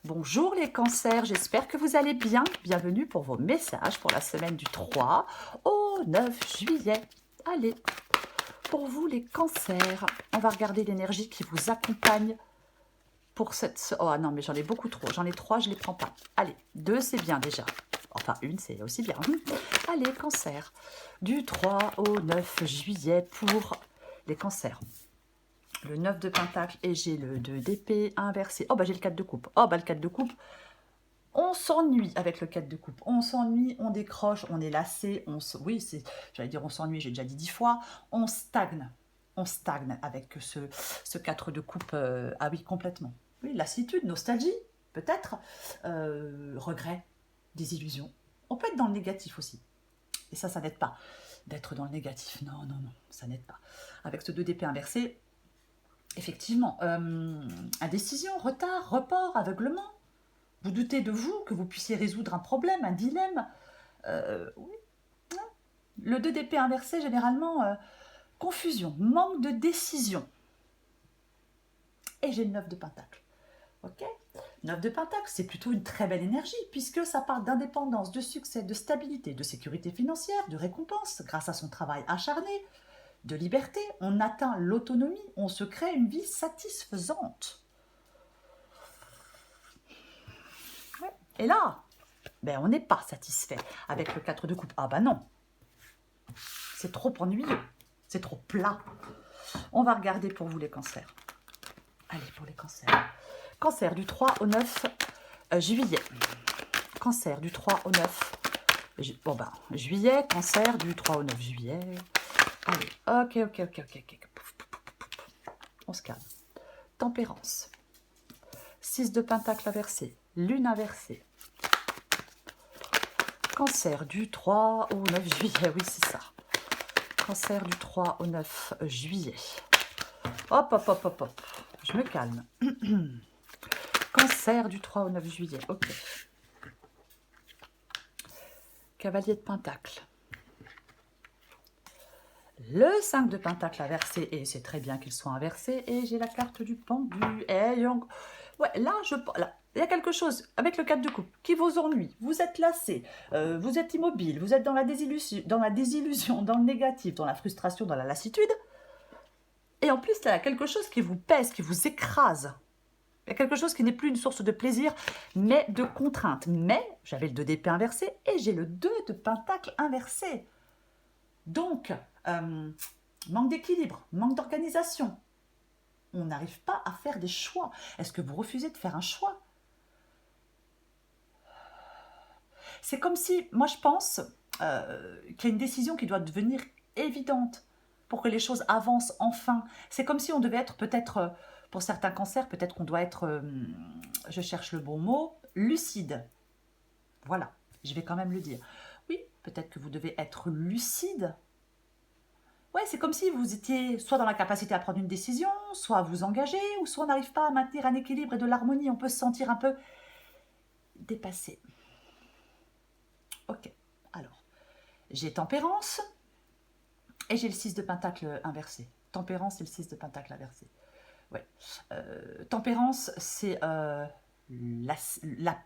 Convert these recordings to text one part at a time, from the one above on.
Bonjour les cancers, j'espère que vous allez bien. Bienvenue pour vos messages pour la semaine du 3 au 9 juillet. Allez, pour vous les cancers, on va regarder l'énergie qui vous accompagne pour cette... Oh non, mais j'en ai beaucoup trop. J'en ai 3, je ne les prends pas. Allez, 2, c'est bien déjà. Enfin, une, c'est aussi bien. Allez, cancer, du 3 au 9 juillet pour les cancers. Le 9 de pentacle et j'ai le 2 d'épée inversé. Oh, bah j'ai le 4 de coupe. Oh, bah le 4 de coupe. On s'ennuie avec le 4 de coupe. On s'ennuie, on décroche, on est lassé. Oui, j'allais dire on s'ennuie, j'ai déjà dit 10 fois. On stagne. On stagne avec ce 4 de coupe. Ah oui, complètement. Oui, lassitude, nostalgie, peut-être. Regret, désillusion. On peut être dans le négatif aussi. Et ça n'aide pas d'être dans le négatif. Non, non, non, ça n'aide pas. Avec ce 2 d'épée inversé, effectivement, indécision, retard, report, aveuglement. Vous doutez de vous, que vous puissiez résoudre un problème, un dilemme. Oui. Le 2 d'épée inversé, généralement, confusion, manque de décision. Et j'ai le 9 de pentacle. Ok, 9 de pentacle, c'est plutôt une très belle énergie, puisque ça parle d'indépendance, de succès, de stabilité, de sécurité financière, de récompense, grâce à son travail acharné, de liberté. On atteint l'autonomie, on se crée une vie satisfaisante. Ouais. Et là, ben, on n'est pas satisfait avec le 4 de coupe. Ah ben non, c'est trop ennuyeux, c'est trop plat. On va regarder pour vous les cancers. Allez, pour les cancers. Cancer du 3 au 9 juillet. Cancer du 3 au 9 juillet. Cancer du 3 au 9 juillet. Allez, ok. On se calme. Tempérance. 6 de pentacle inversé. Lune inversée. Cancer du 3 au 9 juillet. Oui, c'est ça. Cancer du 3 au 9 juillet. Hop. Je me calme. Cancer du 3 au 9 juillet. Ok. Cavalier de pentacle. Le 5 de pentacle inversé, et c'est très bien qu'il soit inversé, et j'ai la carte du pendu. Ouais, là, il y a quelque chose avec le 4 de coupe qui vous ennuie. Vous êtes lassé, vous êtes immobile, vous êtes dans la désillusion, dans le négatif, dans la frustration, dans la lassitude. Et en plus, il y a quelque chose qui vous pèse, qui vous écrase. Il y a quelque chose qui n'est plus une source de plaisir, mais de contrainte. Mais j'avais le 2 d'épée inversé et j'ai le 2 de pentacle inversé. Donc, manque d'équilibre, manque d'organisation. On n'arrive pas à faire des choix. Est-ce que vous refusez de faire un choix? C'est comme si, moi je pense qu'il y a une décision qui doit devenir évidente pour que les choses avancent enfin. C'est comme si on devait être peut-être, pour certains cancers, peut-être qu'on doit être, je cherche le bon mot, lucide. Voilà, je vais quand même le dire. Oui, peut-être que vous devez être lucide. Ouais, c'est comme si vous étiez soit dans la capacité à prendre une décision, soit à vous engager, ou soit on n'arrive pas à maintenir un équilibre et de l'harmonie. On peut se sentir un peu dépassé. Ok, alors, j'ai tempérance et j'ai le 6 de pentacle inversé. Tempérance et le 6 de pentacle inversé. Ouais. Tempérance, c'est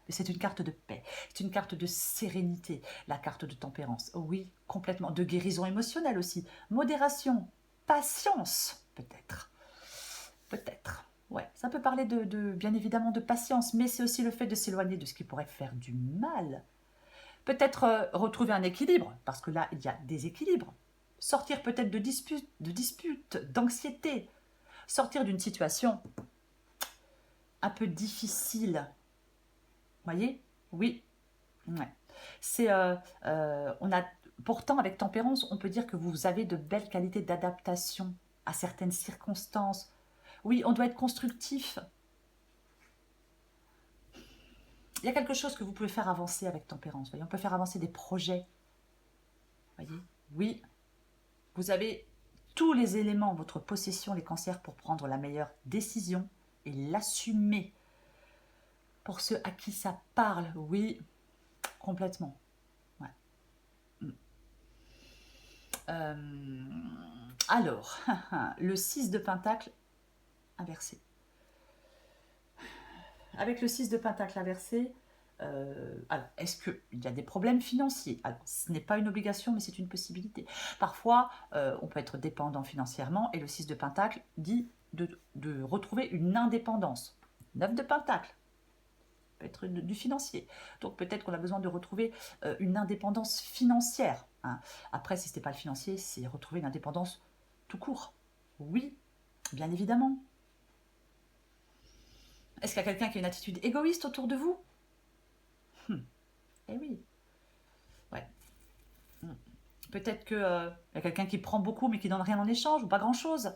c'est une carte de paix, c'est une carte de sérénité, la carte de tempérance. Oui, complètement. De guérison émotionnelle aussi. Modération, patience, peut-être. Peut-être. Ouais, ça peut parler bien évidemment de patience, mais c'est aussi le fait de s'éloigner de ce qui pourrait faire du mal. Peut-être retrouver un équilibre, parce que là, il y a des équilibres. Sortir peut-être de disputes, d'anxiété. Sortir d'une situation un peu difficile. Voyez? Oui. Ouais. On a, pourtant, avec tempérance, on peut dire que vous avez de belles qualités d'adaptation à certaines circonstances. Oui, on doit être constructif. Il y a quelque chose que vous pouvez faire avancer avec tempérance. Voyez, on peut faire avancer des projets. Voyez? Oui, vous avez tous les éléments en votre possession, les cancers, pour prendre la meilleure décision et l'assumer. Pour ceux à qui ça parle, oui, complètement. Ouais. Alors, le 6 de pentacle inversé. Avec le 6 de pentacle inversé, alors, est-ce qu'il y a des problèmes financiers? Alors, ce n'est pas une obligation, mais c'est une possibilité. Parfois, on peut être dépendant financièrement, et le 6 de pentacle dit de retrouver une indépendance. 9 de pentacle, peut être du financier. Donc peut-être qu'on a besoin de retrouver une indépendance financière, hein. Après, si ce n'est pas le financier, c'est retrouver une indépendance tout court. Oui, bien évidemment. Est-ce qu'il y a quelqu'un qui a une attitude égoïste autour de vous? Eh oui. Ouais. Peut-être qu'il y a quelqu'un qui prend beaucoup mais qui donne rien en échange ou pas grand-chose.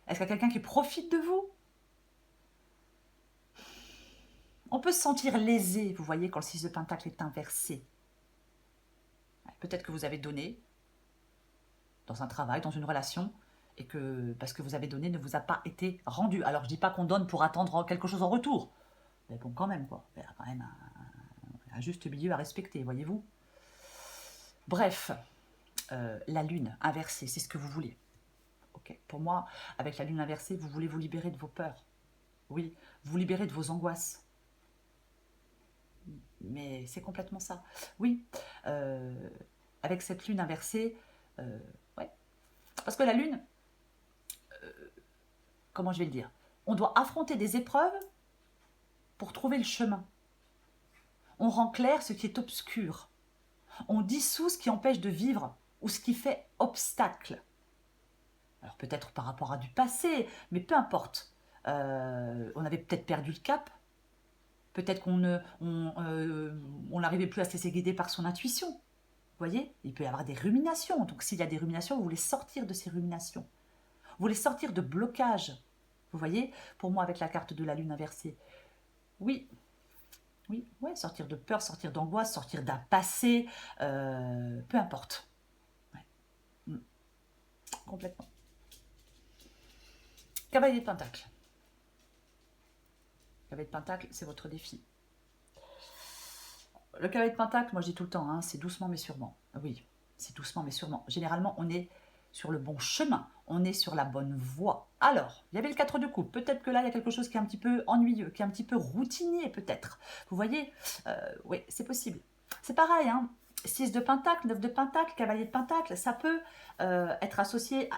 Est-ce qu'il y a quelqu'un qui profite de vous? On peut se sentir lésé, vous voyez, quand le 6 de pentacle est inversé. Peut-être que vous avez donné dans un travail, dans une relation, et que parce que vous avez donné ne vous a pas été rendu. Alors je dis pas qu'on donne pour attendre quelque chose en retour. Mais bon, quand même, quoi. Il y a quand même un juste milieu à respecter, voyez-vous. Bref, la lune inversée, c'est ce que vous voulez. Okay. Pour moi, avec la lune inversée, vous voulez vous libérer de vos peurs. Oui, vous libérer de vos angoisses. Mais c'est complètement ça. Oui, avec cette lune inversée, ouais. Parce que la lune, comment je vais le dire? On doit affronter des épreuves pour trouver le chemin. On rend clair ce qui est obscur. On dissout ce qui empêche de vivre ou ce qui fait obstacle. Alors peut-être par rapport à du passé, mais peu importe. On avait peut-être perdu le cap. Peut-être qu'on n'arrivait plus à se laisser guider par son intuition. Vous voyez? Il peut y avoir des ruminations. Donc s'il y a des ruminations, vous voulez sortir de ces ruminations. Vous voulez sortir de blocages. Vous voyez? Pour moi, avec la carte de la lune inversée. Oui. Oui, ouais, sortir de peur, sortir d'angoisse, sortir d'un passé. Peu importe. Ouais. Complètement. Cavalier de Pentacle. Cavalier de Pentacle, c'est votre défi. Le cavalier de Pentacle, moi je dis tout le temps, hein, c'est doucement mais sûrement. Oui, c'est doucement mais sûrement. Généralement, on est sur le bon chemin, on est sur la bonne voie. Alors, il y avait le 4 de coupe. Peut-être que là, il y a quelque chose qui est un petit peu ennuyeux, qui est un petit peu routinier peut-être. Vous voyez, oui, c'est possible. C'est pareil, hein. 6 de Pentacle, 9 de Pentacle, cavalier de Pentacle, ça peut être associé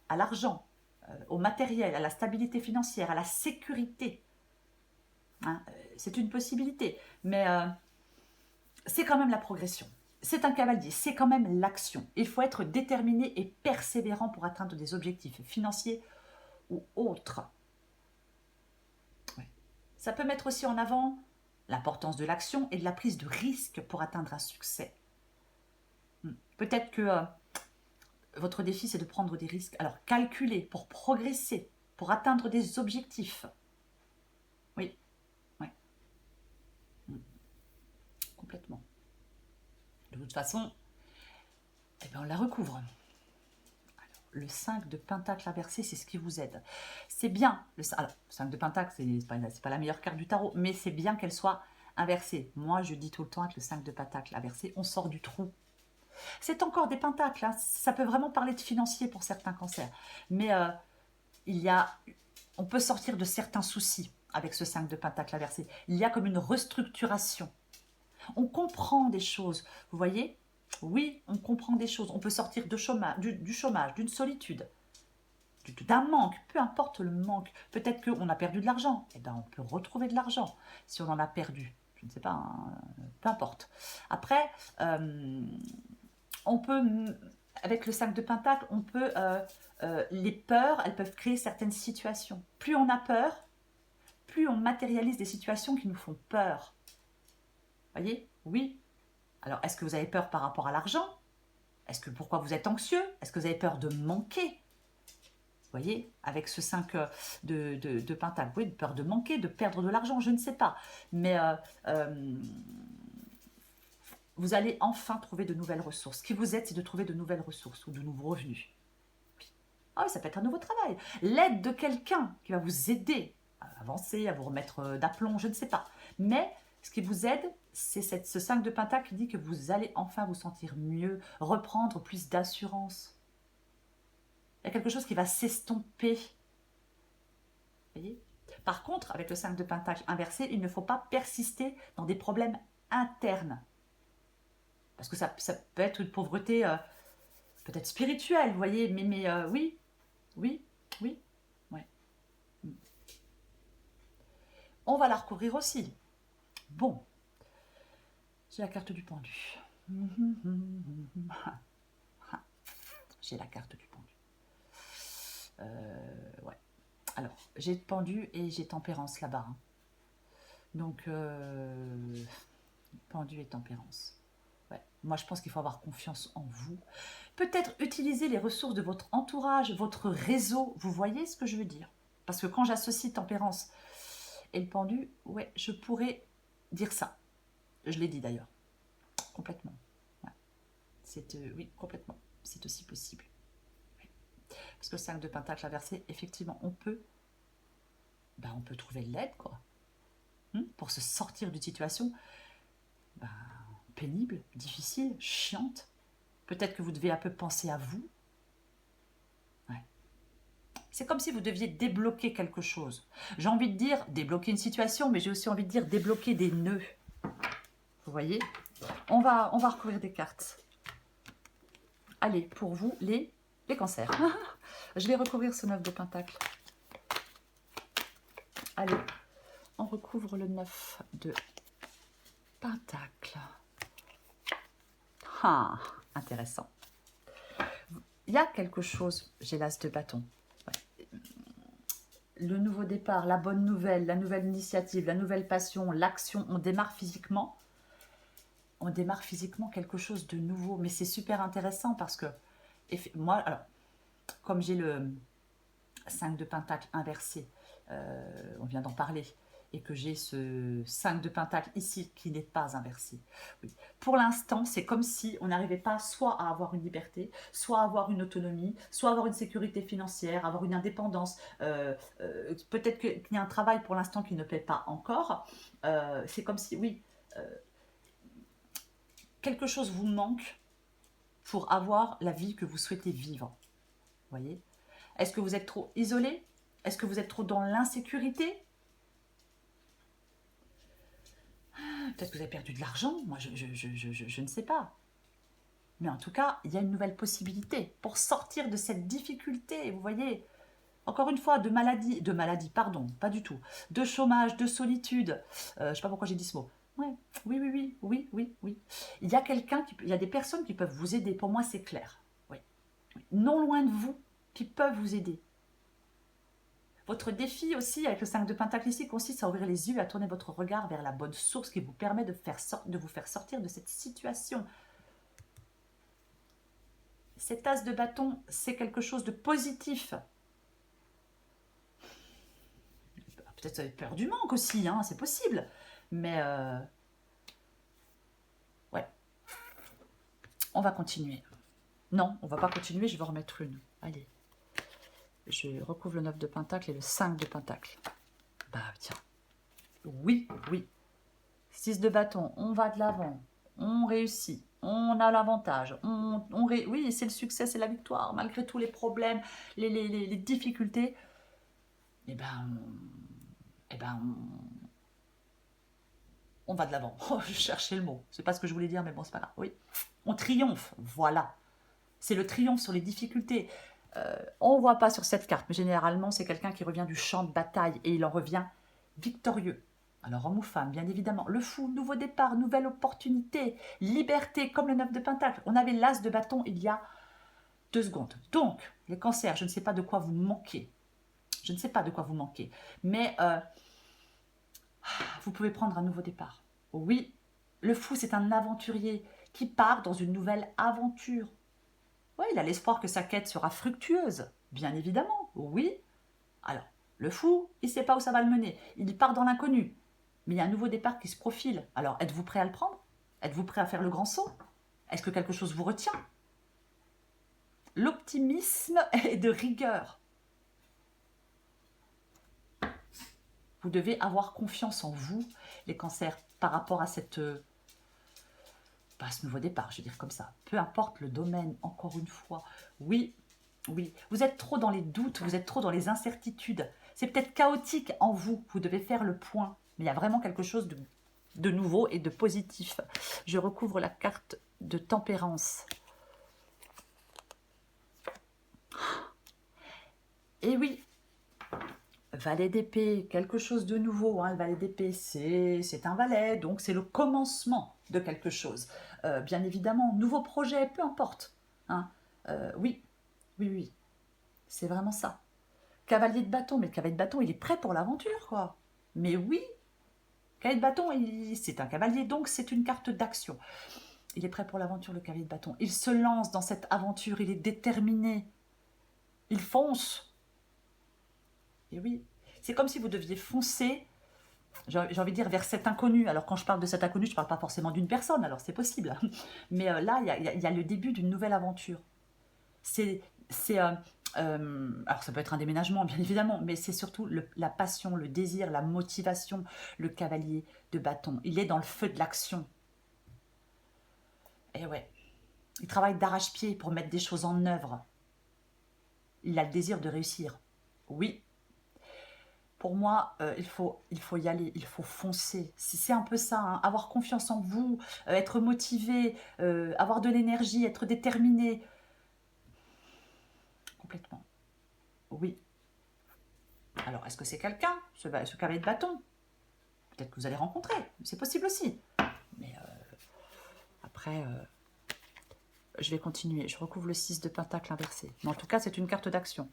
à l'argent, au matériel, à la stabilité financière, à la sécurité. Hein, c'est une possibilité, mais c'est quand même la progression. C'est un cavalier, c'est quand même l'action. Il faut être déterminé et persévérant pour atteindre des objectifs financiers ou autres. Ouais. Ça peut mettre aussi en avant l'importance de l'action et de la prise de risque pour atteindre un succès. Peut-être que votre défi, c'est de prendre des risques. Alors, calculer pour progresser, pour atteindre des objectifs. Oui, oui. Complètement. De toute façon, eh bien, on la recouvre. Alors, le 5 de Pentacle inversé, c'est ce qui vous aide. C'est bien, le 5 de Pentacle, c'est pas la meilleure carte du tarot, mais c'est bien qu'elle soit inversée. Moi, je dis tout le temps avec le 5 de Pentacle inversé, on sort du trou. C'est encore des pentacles, hein. Ça peut vraiment parler de financier pour certains cancers. Mais on peut sortir de certains soucis avec ce 5 de Pentacle inversé. Il y a comme une restructuration. On comprend des choses, vous voyez? Oui, on comprend des choses. On peut sortir du chômage, d'une solitude, d'un manque, peu importe le manque. Peut-être qu'on a perdu de l'argent. Eh bien, on peut retrouver de l'argent si on en a perdu. Je ne sais pas, hein, peu importe. Après, on peut, avec le 5 de Pentacle, on peut, les peurs, elles peuvent créer certaines situations. Plus on a peur, plus on matérialise des situations qui nous font peur. Voyez? Oui. Alors, est-ce que vous avez peur par rapport à l'argent? Pourquoi vous êtes anxieux? Est-ce que vous avez peur de manquer? Vous voyez? Avec ce 5 de Pentacle. Oui, peur de manquer, de perdre de l'argent, je ne sais pas. Mais vous allez enfin trouver de nouvelles ressources. Ce qui vous aide, c'est de trouver de nouvelles ressources ou de nouveaux revenus. Ah oui, ça peut être un nouveau travail. L'aide de quelqu'un qui va vous aider à avancer, à vous remettre d'aplomb, je ne sais pas. Mais ce qui vous aide, c'est ce 5 de Pentacle qui dit que vous allez enfin vous sentir mieux, reprendre plus d'assurance. Il y a quelque chose qui va s'estomper. Vous voyez? Par contre, avec le 5 de Pentacle inversé, il ne faut pas persister dans des problèmes internes. Parce que ça peut être une pauvreté peut-être spirituelle, vous voyez, mais oui, oui, oui, ouais. On va la recouvrir aussi. Bon, j'ai la carte du pendu. J'ai la carte du pendu. Ouais. Alors, j'ai pendu et j'ai tempérance là-bas. Hein. Donc, pendu et tempérance. Ouais. Moi, je pense qu'il faut avoir confiance en vous. Peut-être utiliser les ressources de votre entourage, votre réseau. Vous voyez ce que je veux dire? Parce que quand j'associe tempérance et le pendu, ouais, je pourrais dire ça. Je l'ai dit d'ailleurs. Complètement. Ouais. Oui, complètement. C'est aussi possible. Oui. Parce que le 5 de Pentacle inversé, effectivement, on peut trouver de l'aide, quoi. Pour se sortir d'une situation pénible, difficile, chiante. Peut-être que vous devez un peu penser à vous. Ouais. C'est comme si vous deviez débloquer quelque chose. J'ai envie de dire débloquer une situation, mais j'ai aussi envie de dire débloquer des nœuds. Vous voyez? On va recouvrir des cartes. Allez, pour vous, les cancers. Je vais recouvrir ce 9 de Pentacle. Allez, on recouvre le 9 de Pentacle. Ah, intéressant. Il y a quelque chose, j'ai l'as de bâton. Ouais. Le nouveau départ, la bonne nouvelle, la nouvelle initiative, la nouvelle passion, l'action, on démarre physiquement. On démarre physiquement quelque chose de nouveau. Mais c'est super intéressant parce que moi, alors, comme j'ai le 5 de Pentacle inversé, on vient d'en parler, et que j'ai ce 5 de Pentacle ici qui n'est pas inversé. Oui. Pour l'instant, c'est comme si on n'arrivait pas soit à avoir une liberté, soit à avoir une autonomie, soit à avoir une sécurité financière, avoir une indépendance. Peut-être qu'il y a un travail pour l'instant qui ne plaît pas encore. C'est comme si, oui, quelque chose vous manque pour avoir la vie que vous souhaitez vivre. Vous voyez? Est-ce que vous êtes trop isolé? Est-ce que vous êtes trop dans l'insécurité? Peut-être que vous avez perdu de l'argent, moi je ne sais pas. Mais en tout cas, il y a une nouvelle possibilité pour sortir de cette difficulté, vous voyez. Encore une fois, de maladie, pardon, pas du tout, de chômage, de solitude, je ne sais pas pourquoi j'ai dit ce mot. Ouais, oui. Il y a il y a des personnes qui peuvent vous aider, pour moi c'est clair. Oui. Non loin de vous, qui peuvent vous aider. Votre défi aussi, avec le 5 de Pentacle ici, consiste à ouvrir les yeux et à tourner votre regard vers la bonne source qui vous permet de vous faire sortir de cette situation. Cet as de bâton, c'est quelque chose de positif. Peut-être vous avez peur du manque aussi, hein, c'est possible. Mais, ouais. On va continuer. Non, on va pas continuer, je vais en remettre une. Allez. Je recouvre le 9 de Pentacle et le 5 de Pentacle. Bah, tiens. Oui. 6 de bâton, on va de l'avant. On réussit. On a l'avantage. Oui, c'est le succès, c'est la victoire. Malgré tous les problèmes, les difficultés, on va de l'avant. Oh, je cherchais le mot. C'est pas ce que je voulais dire, mais bon, c'est pas grave. Oui, on triomphe. Voilà. C'est le triomphe sur les difficultés. On ne voit pas sur cette carte, mais généralement, c'est quelqu'un qui revient du champ de bataille et il en revient victorieux. Alors, homme ou femme, bien évidemment. Le fou, nouveau départ, nouvelle opportunité, liberté, comme le 9 de Pentacle. On avait l'as de bâton il y a 2 secondes. Donc, les cancers, je ne sais pas de quoi vous manquez. Je ne sais pas de quoi vous manquez. Mais vous pouvez prendre un nouveau départ. Oui, le fou, c'est un aventurier qui part dans une nouvelle aventure. Oui, il a l'espoir que sa quête sera fructueuse, bien évidemment, oui. Alors, le fou, il ne sait pas où ça va le mener, il part dans l'inconnu. Mais il y a un nouveau départ qui se profile. Alors, êtes-vous prêt à le prendre? Êtes-vous prêt à faire le grand saut? Est-ce que quelque chose vous retient? L'optimisme est de rigueur. Vous devez avoir confiance en vous, les cancers, par rapport à ce nouveau départ, je vais dire comme ça. Peu importe le domaine, encore une fois. Oui. Vous êtes trop dans les doutes, vous êtes trop dans les incertitudes. C'est peut-être chaotique en vous. Vous devez faire le point. Mais il y a vraiment quelque chose de nouveau et de positif. Je recouvre la carte de tempérance. Et oui, valet d'épée, quelque chose de nouveau. Hein, le valet d'épée, c'est un valet, donc c'est le commencement de quelque chose. Bien évidemment, nouveau projet, peu importe. Hein. Oui, oui, oui, c'est vraiment ça. Cavalier de bâton, mais le cavalier de bâton, il est prêt pour l'aventure, quoi. Mais oui, cavalier de bâton, c'est un cavalier, donc c'est une carte d'action. Il est prêt pour l'aventure, le cavalier de bâton. Il se lance dans cette aventure, il est déterminé. Il fonce. Et oui, c'est comme si vous deviez foncer, j'ai envie de dire, vers cet inconnu. Alors quand je parle de cet inconnu, je ne parle pas forcément d'une personne, alors c'est possible. Mais là, il y a le début d'une nouvelle aventure. C'est alors ça peut être un déménagement, bien évidemment, mais c'est surtout la passion, le désir, la motivation, le cavalier de bâton. Il est dans le feu de l'action. Et ouais, il travaille d'arrache-pied pour mettre des choses en œuvre. Il a le désir de réussir. Oui. Pour moi, il faut y aller, il faut foncer. C'est un peu ça, hein, avoir confiance en vous, être motivé, avoir de l'énergie, être déterminé. Complètement. Oui. Alors, est-ce que c'est quelqu'un, ce cavalier de bâton? Peut-être que vous allez rencontrer, c'est possible aussi. Mais après, je vais continuer. Je recouvre le 6 de pentacle inversé. Mais en tout cas, c'est une carte d'action.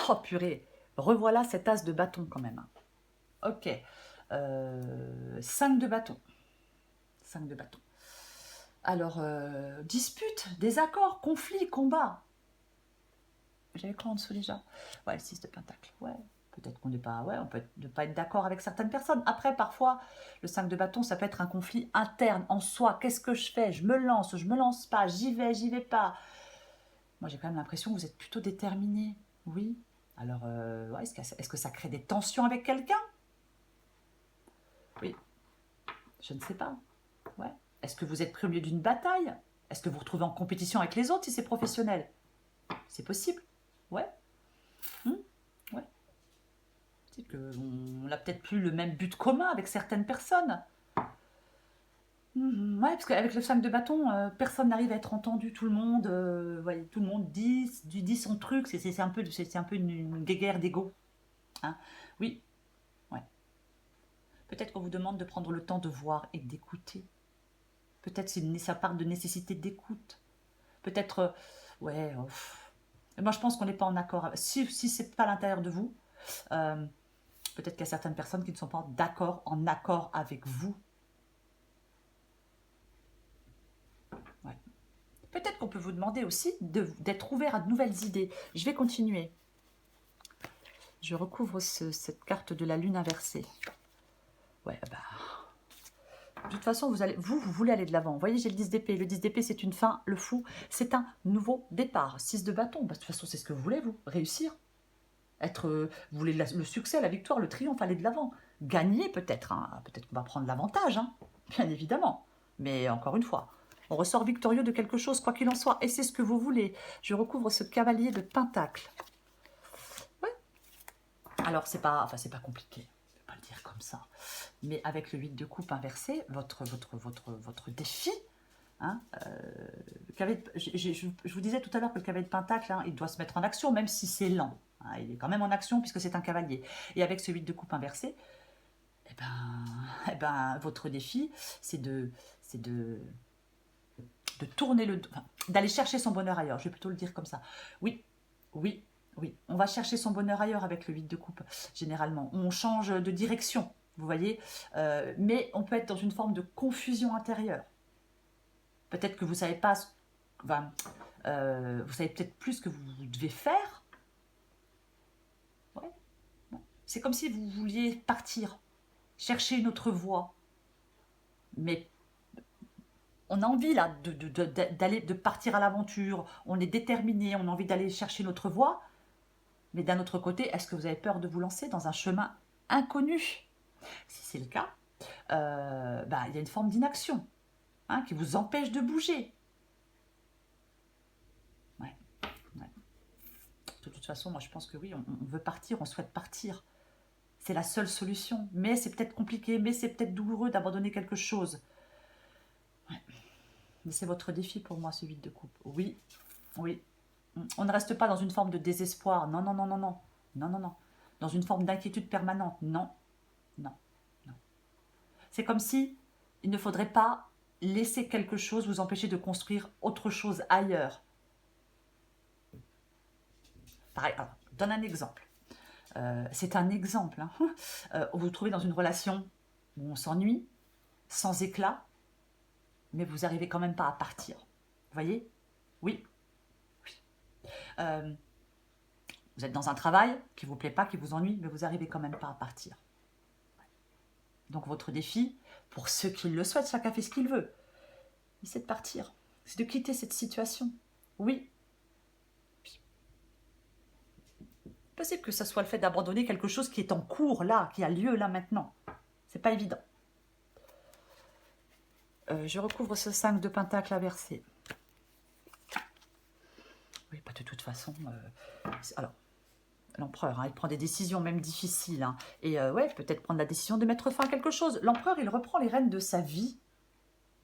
Oh purée, revoilà cet as de bâton quand même. Ok, 5 de bâton. 5 de bâton. Alors, dispute, désaccord, conflit, combat. J'avais quoi en dessous déjà? Ouais, le 6 de pentacle. Ouais, peut-être qu'on n'est pas... Ouais, on peut ne pas être d'accord avec certaines personnes. Après, parfois, le 5 de bâton, ça peut être un conflit interne en soi. Qu'est-ce que je fais? Je me lance pas, j'y vais pas. Moi, j'ai quand même l'impression que vous êtes plutôt déterminé. Oui. Alors, ouais, est-ce que ça crée des tensions avec quelqu'un? Oui. Je ne sais pas. Ouais. Est-ce que vous êtes pris au milieu d'une bataille? Est-ce que vous vous retrouvez en compétition avec les autres si c'est professionnel? C'est possible. Ouais. Ouais. C'est qu'on n'a peut-être plus le même but commun avec certaines personnes. Ouais, parce qu'avec le 5 de bâton, personne n'arrive à être entendu. Tout le monde, ouais, tout le monde dit son truc. C'est un peu, une guéguerre d'ego. Hein. Oui, ouais. Peut-être qu'on vous demande de prendre le temps de voir et d'écouter. Peut-être ça part de nécessité d'écoute. Peut-être, ouais. Moi, je pense qu'on n'est pas en accord. Si c'est pas à l'intérieur de vous, peut-être qu'il y a certaines personnes qui ne sont pas en accord avec vous. Ouais. Peut-être qu'on peut vous demander aussi d'être ouvert à de nouvelles idées. Je vais continuer. Je recouvre cette carte de la lune inversée. Ouais, bah... De toute façon, vous voulez aller de l'avant. Vous voyez, j'ai le 10 d'épée. Le 10 d'épée, c'est une fin. Le fou, c'est un nouveau départ. 6 de bâton. Bah, de toute façon, c'est ce que vous voulez, vous. Réussir. Vous voulez le succès, la victoire, le triomphe, aller de l'avant. Gagner, peut-être. Hein. Peut-être qu'on va prendre l'avantage, hein. Bien évidemment. Mais encore une fois, on ressort victorieux de quelque chose, quoi qu'il en soit. Et c'est ce que vous voulez. Je recouvre ce cavalier de pentacle. Ouais. Alors, c'est pas compliqué. Je ne vais pas le dire comme ça. Mais avec le 8 de coupe inversé, votre défi, hein, je vous disais tout à l'heure que le cavalier de pentacle, hein, il doit se mettre en action, même si c'est lent. Hein, il est quand même en action puisque c'est un cavalier. Et avec ce 8 de coupe inversé, votre défi, c'est de tourner d'aller chercher son bonheur ailleurs. Je vais plutôt le dire comme ça. Oui, oui, oui. On va chercher son bonheur ailleurs avec le 8 de coupe, généralement. On change de direction. Vous voyez, mais on peut être dans une forme de confusion intérieure. Peut-être que vous savez pas, vous savez peut-être plus ce que vous devez faire. Ouais. C'est comme si vous vouliez partir, chercher une autre voie. Mais on a envie là de partir à l'aventure. On est déterminé, on a envie d'aller chercher notre voie. Mais d'un autre côté, est-ce que vous avez peur de vous lancer dans un chemin inconnu? Si c'est le cas, il y a une forme d'inaction, hein, qui vous empêche de bouger. Ouais, ouais. De toute façon, moi je pense que oui, on veut partir, on souhaite partir. C'est la seule solution. Mais c'est peut-être compliqué, mais c'est peut-être douloureux d'abandonner quelque chose. Ouais. Mais c'est votre défi pour moi, ce 8 de coupe. Oui, oui. On ne reste pas dans une forme de désespoir. Non, non, non, non, non. Non, non, non. Dans une forme d'inquiétude permanente. Non, non, non. C'est comme si il ne faudrait pas laisser quelque chose vous empêcher de construire autre chose ailleurs. Pareil, alors, je donne un exemple. C'est un exemple. Hein. Vous vous trouvez dans une relation où on s'ennuie, sans éclat, mais vous n'arrivez quand même pas à partir. Vous voyez? Oui. Oui. Vous êtes dans un travail qui ne vous plaît pas, qui vous ennuie, mais vous n'arrivez quand même pas à partir. Donc votre défi, pour ceux qui le souhaitent, chacun fait ce qu'il veut, c'est de partir, c'est de quitter cette situation. Oui. Possible que ce soit le fait d'abandonner quelque chose qui est en cours là, qui a lieu là maintenant. C'est pas évident. Je recouvre ce 5 de pentacle inversé. Oui, pas de toute façon. Alors, l'empereur, hein, il prend des décisions même difficiles. Hein, et ouais, peut-être prendre la décision de mettre fin à quelque chose. L'empereur, il reprend les rênes de sa vie.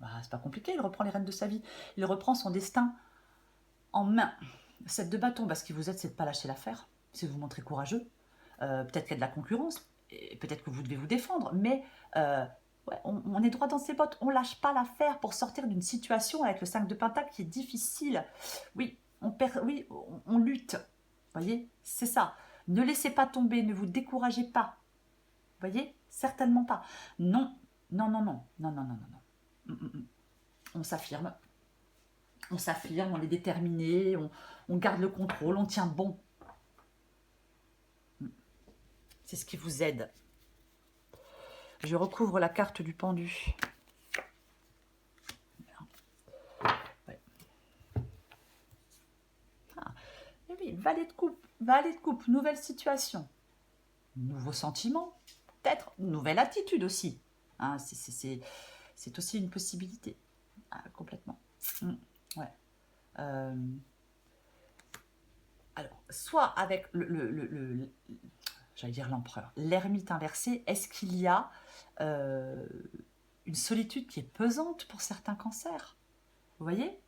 Bah, c'est pas compliqué, il reprend les rênes de sa vie. Il reprend son destin en main. 7 de bâton, ce qui vous aide, c'est de ne pas lâcher l'affaire. C'est de vous montrer courageux. Peut-être qu'il y a de la concurrence. Peut-être que vous devez vous défendre. Mais ouais, on est droit dans ses bottes. On ne lâche pas l'affaire pour sortir d'une situation avec le 5 de pentacle qui est difficile. Oui, on lutte. Vous voyez, c'est ça. Ne laissez pas tomber, ne vous découragez pas. Vous voyez, certainement pas. Non, non, non, non, non, non, non, non, non. On s'affirme. On s'affirme, on est déterminé, on garde le contrôle, on tient bon. C'est ce qui vous aide. Je recouvre la carte du pendu. Ouais. Ah, et oui, valet de coupe, nouvelle situation, nouveaux sentiments, peut-être nouvelle attitude aussi. Hein, c'est aussi une possibilité. Ah, complètement. Ouais. Alors, soit avec j'allais dire l'empereur, l'ermite inversé, est-ce qu'il y a une solitude qui est pesante pour certains cancers? Vous voyez?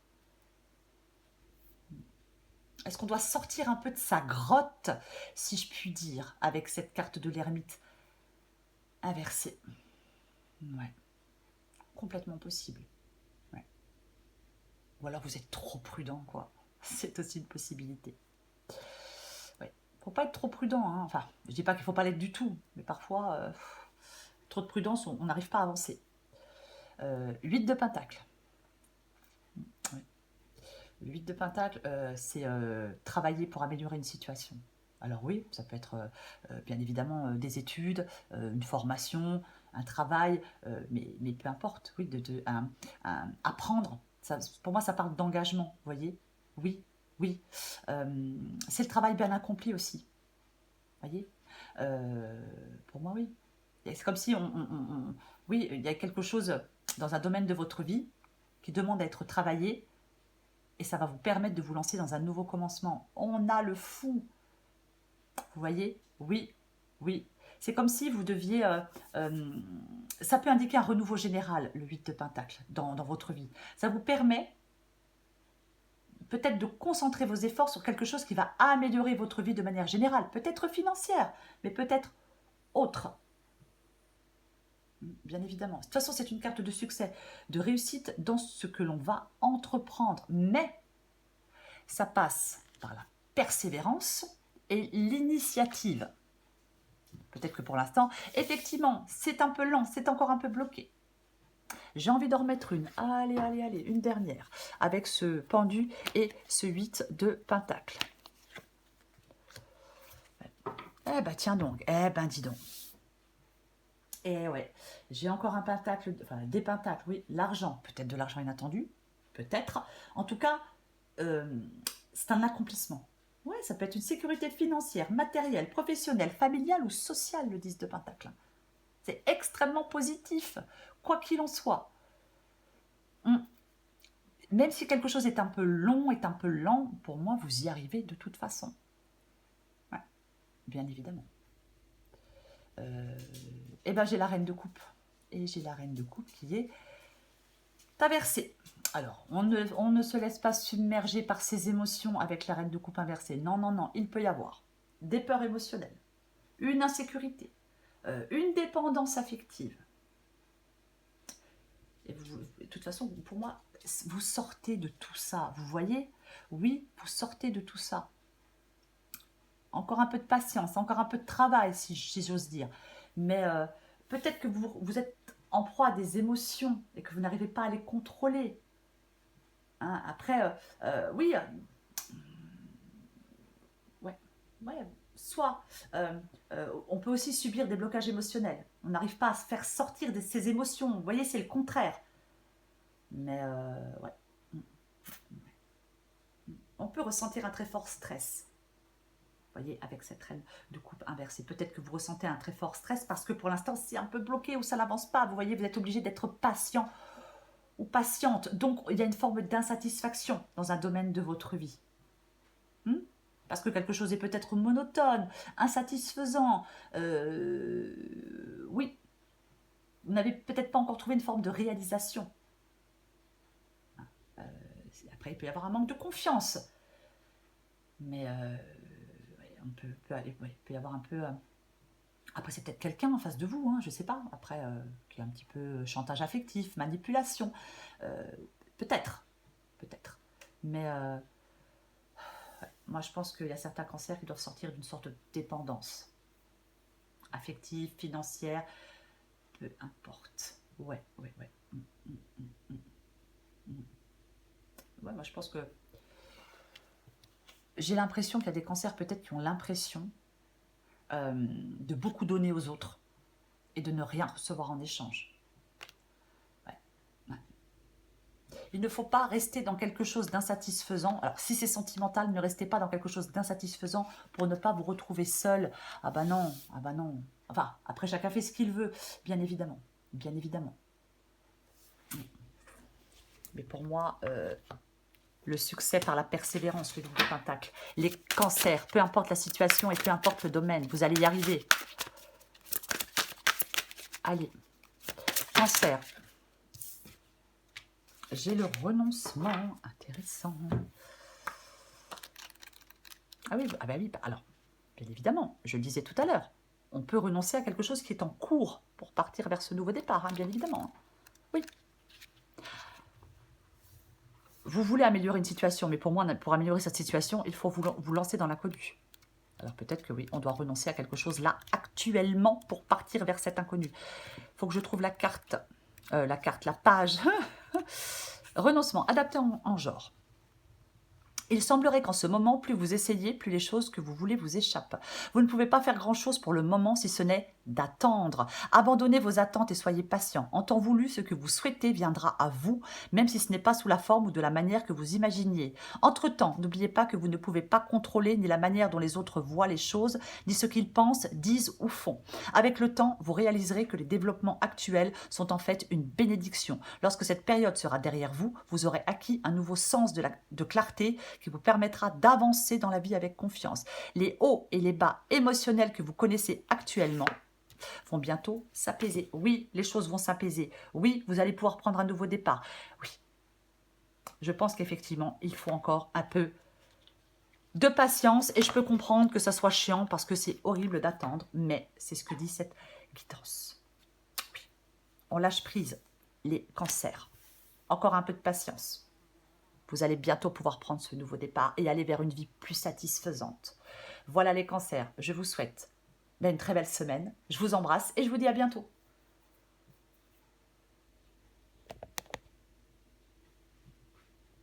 Est-ce qu'on doit sortir un peu de sa grotte, si je puis dire, avec cette carte de l'ermite inversée? Ouais, complètement possible. Ouais. Ou alors vous êtes trop prudent, quoi. C'est aussi une possibilité. Ouais. Faut pas être trop prudent, hein. Enfin, je dis pas qu'il faut pas l'être du tout, mais parfois, trop de prudence, on n'arrive pas à avancer. 8 de pentacle. Ouais. Le 8 de pentacle, c'est travailler pour améliorer une situation. Alors oui, ça peut être bien évidemment des études, une formation, un travail, mais peu importe, oui, apprendre. Ça, pour moi, ça parle d'engagement, vous voyez? Oui, oui. C'est le travail bien accompli aussi, vous voyez? Pour moi, oui. C'est comme si oui, il y a quelque chose dans un domaine de votre vie qui demande à être travaillé et ça va vous permettre de vous lancer dans un nouveau commencement. On a le fou. Vous voyez? Oui, oui. C'est comme si vous deviez... ça peut indiquer un renouveau général, le 8 de pentacle, dans votre vie. Ça vous permet peut-être de concentrer vos efforts sur quelque chose qui va améliorer votre vie de manière générale. Peut-être financière, mais peut-être autre. Bien évidemment. De toute façon, c'est une carte de succès, de réussite dans ce que l'on va entreprendre. Mais ça passe par la persévérance et l'initiative. Peut-être que pour l'instant, effectivement, c'est un peu lent, c'est encore un peu bloqué. J'ai envie d'en remettre une. Allez, allez, allez, une dernière. Avec ce pendu et ce 8 de pentacle. Eh ben tiens donc, eh ben dis donc. Et ouais, j'ai encore un pentacle, enfin des pentacles, oui, l'argent, peut-être de l'argent inattendu, peut-être. En tout cas, c'est un accomplissement. Ouais, ça peut être une sécurité financière, matérielle, professionnelle, familiale ou sociale, le 10 de pentacle. C'est extrêmement positif, quoi qu'il en soit. Même si quelque chose est un peu long, est un peu lent, pour moi, vous y arrivez de toute façon. bien évidemment. Et ben j'ai la reine de coupe. Et j'ai la reine de coupe qui est inversée. Alors, on ne se laisse pas submerger par ses émotions avec la reine de coupe inversée. Non, non, non, il peut y avoir des peurs émotionnelles, une insécurité, une dépendance affective. Et de toute façon, pour moi, vous sortez de tout ça. Vous voyez? Oui, vous sortez de tout ça. Encore un peu de patience, encore un peu de travail, si j'ose dire. Mais peut-être que vous êtes en proie à des émotions et que vous n'arrivez pas à les contrôler. Hein, après, oui, ouais, soit on peut aussi subir des blocages émotionnels. On n'arrive pas à se faire sortir de ces émotions. Vous voyez, c'est le contraire. Mais ouais. On peut ressentir un très fort stress. Vous voyez, avec cette reine de coupe inversée. Peut-être que vous ressentez un très fort stress parce que pour l'instant, c'est un peu bloqué ou ça n'avance pas. Vous voyez, vous êtes obligé d'être patient ou patiente. Donc, il y a une forme d'insatisfaction dans un domaine de votre vie. Parce que quelque chose est peut-être monotone, insatisfaisant. Oui, vous n'avez peut-être pas encore trouvé une forme de réalisation. Après, il peut y avoir un manque de confiance. Mais il peut y avoir un peu... Après, c'est peut-être quelqu'un en face de vous, je ne sais pas. Après, qui est un petit peu chantage affectif, manipulation. Peut-être. Mais moi, je pense qu'il y a certains cancers qui doivent sortir d'une sorte de dépendance. Affective, financière, peu importe. Ouais. Ouais, moi, je pense que... J'ai l'impression qu'il y a des cancers peut-être qui ont l'impression de beaucoup donner aux autres et de ne rien recevoir en échange. Ouais. Il ne faut pas rester dans quelque chose d'insatisfaisant. Alors, si c'est sentimental, ne restez pas dans quelque chose d'insatisfaisant pour ne pas vous retrouver seul. Ah bah non. Enfin, après, chacun fait ce qu'il veut, bien évidemment. Mais pour moi... le succès par la persévérance, le double pentacle. Les cancers, peu importe la situation et peu importe le domaine, vous allez y arriver. Allez, cancer. J'ai le renoncement, intéressant. Ah bah oui, alors, bien évidemment, je le disais tout à l'heure, on peut renoncer à quelque chose qui est en cours pour partir vers ce nouveau départ, bien évidemment. Oui. Vous voulez améliorer une situation, mais pour moi, pour améliorer cette situation, il faut vous lancer dans l'inconnu. Alors peut-être que oui, on doit renoncer à quelque chose là, actuellement, pour partir vers cet inconnu. Il faut que je trouve la carte, la page. Renoncement, adapté en genre. Il semblerait qu'en ce moment, plus vous essayez, plus les choses que vous voulez vous échappent. Vous ne pouvez pas faire grand-chose pour le moment si ce n'est d'attendre. Abandonnez vos attentes et soyez patient. En temps voulu, ce que vous souhaitez viendra à vous, même si ce n'est pas sous la forme ou de la manière que vous imaginiez. Entre-temps, n'oubliez pas que vous ne pouvez pas contrôler ni la manière dont les autres voient les choses, ni ce qu'ils pensent, disent ou font. Avec le temps, vous réaliserez que les développements actuels sont en fait une bénédiction. Lorsque cette période sera derrière vous, vous aurez acquis un nouveau sens de clarté qui vous permettra d'avancer dans la vie avec confiance. Les hauts et les bas émotionnels que vous connaissez actuellement vont bientôt s'apaiser. Oui, les choses vont s'apaiser. Oui, vous allez pouvoir prendre un nouveau départ. Oui, je pense qu'effectivement, il faut encore un peu de patience et je peux comprendre que ça soit chiant parce que c'est horrible d'attendre, mais c'est ce que dit cette guidance. Oui. On lâche prise, les cancers. Encore un peu de patience. Vous allez bientôt pouvoir prendre ce nouveau départ et aller vers une vie plus satisfaisante. Voilà les cancers, je vous souhaite une très belle semaine. Je vous embrasse et je vous dis à bientôt.